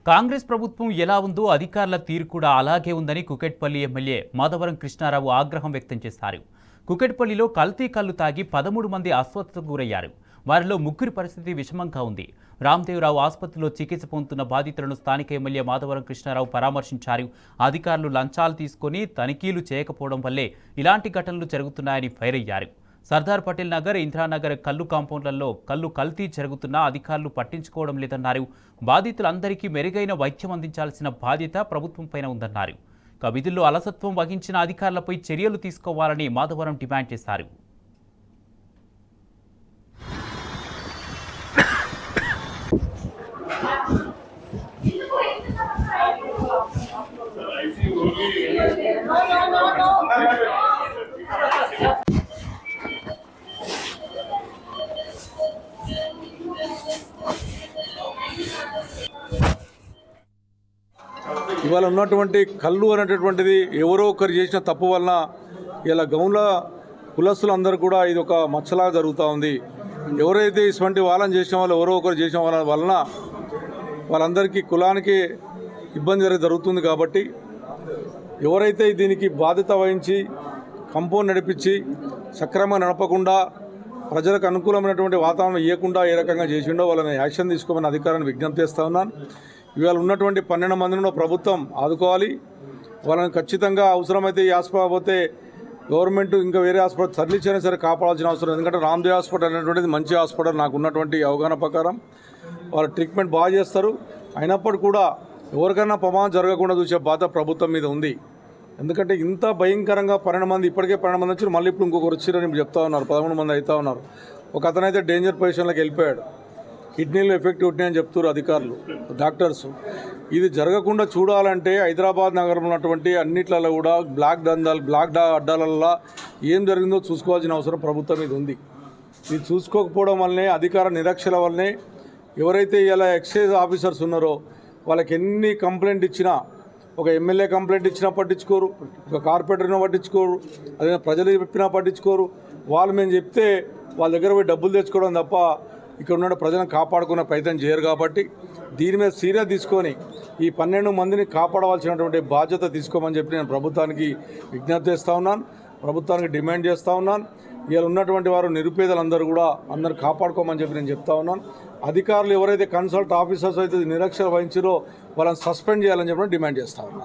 కాంగ్రెస్ ప్రభుత్వం ఎలా ఉందో అధికారుల తీరు కూడా అలాగే ఉందని కుకట్పల్లి ఎమ్మెల్యే మాధవరం కృష్ణారావు ఆగ్రహం వ్యక్తం చేశారు. కుకట్పల్లిలో కల్తీ కల్లు తాగి 13 మంది అస్వస్థతకు గురయ్యారు. వారిలో ముగ్గురి పరిస్థితి విషమంగా ఉంది. రామదేవరావు ఆసుపత్రిలో చికిత్స పొందుతున్న బాధితులను స్థానిక ఎమ్మెల్యే మాధవరం కృష్ణారావు పరామర్శించారు. అధికారులు లంచాలు తీసుకుని తనిఖీలు చేయకపోవడం వల్లే ఇలాంటి ఘటనలు జరుగుతున్నాయని ఫైర్ అయ్యారు. సర్దార్ పటేల్ నగర్, ఇందిరానగర్ కల్లు కాంపౌండ్లలో కల్లు కల్తీ జరుగుతున్నా అధికారులు పట్టించుకోవడం లేదన్నారు. బాధితులందరికీ మెరుగైన వైద్యం అందించాల్సిన బాధ్యత ప్రభుత్వంపైన ఉందన్నారు. విధుల్లో అలసత్వం వహించిన అధికారులపై చర్యలు తీసుకోవాలని మాధవరం డిమాండ్ చేశారు. ఇవాళ ఉన్నటువంటి కళ్ళు అనేటటువంటిది ఎవరో ఒకరు చేసిన తప్పు వలన ఇలా గౌన్ల కులస్తులు అందరూ కూడా ఇది ఒక మచ్చలాగా జరుగుతూ ఉంది. ఎవరైతే ఇటువంటి వాళ్ళని చేసిన వాళ్ళు ఎవరో ఒకరు చేసిన వాళ్ళ వలన వాళ్ళందరికీ కులానికి ఇబ్బంది జరుగుతుంది. కాబట్టి ఎవరైతే దీనికి బాధ్యత వహించి కంపౌండ్ నడిపించి సక్రమంగా నడపకుండా ప్రజలకు అనుకూలమైనటువంటి వాతావరణం ఇవ్వకుండా ఏ రకంగా చేసిండో వాళ్ళని యాక్షన్ తీసుకోమని అధికారాన్ని విజ్ఞప్తి చేస్తూ ఉన్నాను. ఇవాళ ఉన్నటువంటి 12 మందిని ప్రభుత్వం ఆదుకోవాలి. వాళ్ళని ఖచ్చితంగా అవసరమైతే ఈ హాస్పిటల్ పోతే గవర్నమెంట్ ఇంకా వేరే హాస్పిటల్ తరలించైనా సరే కాపాడాల్సిన అవసరం. ఎందుకంటే రామదేవ్ హాస్పిటల్ అనేటువంటిది మంచి హాస్పిటల్. నాకు ఉన్నటువంటి అవగాహన ప్రకారం వాళ్ళు ట్రీట్మెంట్ బాగా చేస్తారు. అయినప్పటికీ కూడా ఎవరికైనా ప్రమాదం జరగకుండా చూసే బాధ్యత ప్రభుత్వం మీద ఉంది. ఎందుకంటే ఇంత భయంకరంగా 12 మంది ఇప్పటికే 12 మంది వచ్చి మళ్ళీ ఇప్పుడు ఇంకొకరు వచ్చారని చెప్తా ఉన్నారు. 13 మంది అవుతా ఉన్నారు. ఒక అతనైతే డేంజర్ పొజిషన్లోకి వెళ్ళిపోయాడు. కిడ్నీలు ఎఫెక్ట్ ఉన్నాయని చెప్తున్నారు అధికారులు, డాక్టర్స్. ఇది జరగకుండా చూడాలంటే హైదరాబాద్ నగరంలో ఉన్నటువంటి అన్నిట్లలో కూడా బ్లాక్ అడ్డాలల్లో ఏం జరిగిందో చూసుకోవాల్సిన అవసరం ప్రభుత్వం మీద ఉంది. ఇది చూసుకోకపోవడం వల్లనే అధికార నిరక్షల వల్లనే ఎవరైతే ఇలా ఎక్సైజ్ ఆఫీసర్స్ ఉన్నారో వాళ్ళకి ఎన్ని కంప్లైంట్ ఇచ్చినా, ఒక ఎమ్మెల్యే కంప్లైంట్ ఇచ్చినా పట్టించుకోరు, ఒక కార్పొరేటర్ని పట్టించుకోరు, అదే ప్రజలు చెప్పినా పట్టించుకోరు. వాళ్ళు మేము చెప్తే వాళ్ళ దగ్గర పోయి డబ్బులు తెచ్చుకోవడం తప్ప ఇక్కడ ఉన్న ప్రజలను కాపాడుకునే ప్రయత్నం చేయరు. కాబట్టి దీని మీద సీరియస్ తీసుకొని ఈ 12 మందిని కాపాడవలసినటువంటి బాధ్యత తీసుకోమని చెప్పి నేను ప్రభుత్వానికి విజ్ఞప్తి చేస్తూ ఉన్నాను, ప్రభుత్వానికి డిమాండ్ చేస్తూ ఉన్నాను. ఇలా ఉన్నటువంటి వారు నిరుపేదలందరూ కూడా అందరూ కాపాడుకోమని చెప్పి నేను చెప్తా ఉన్నాను. అధికారులు ఎవరైతే కన్సల్ట్ ఆఫీసర్స్ అయితే నిరక్షర వహించారో వాళ్ళని సస్పెండ్ చేయాలని చెప్పి డిమాండ్ చేస్తూ ఉన్నాను.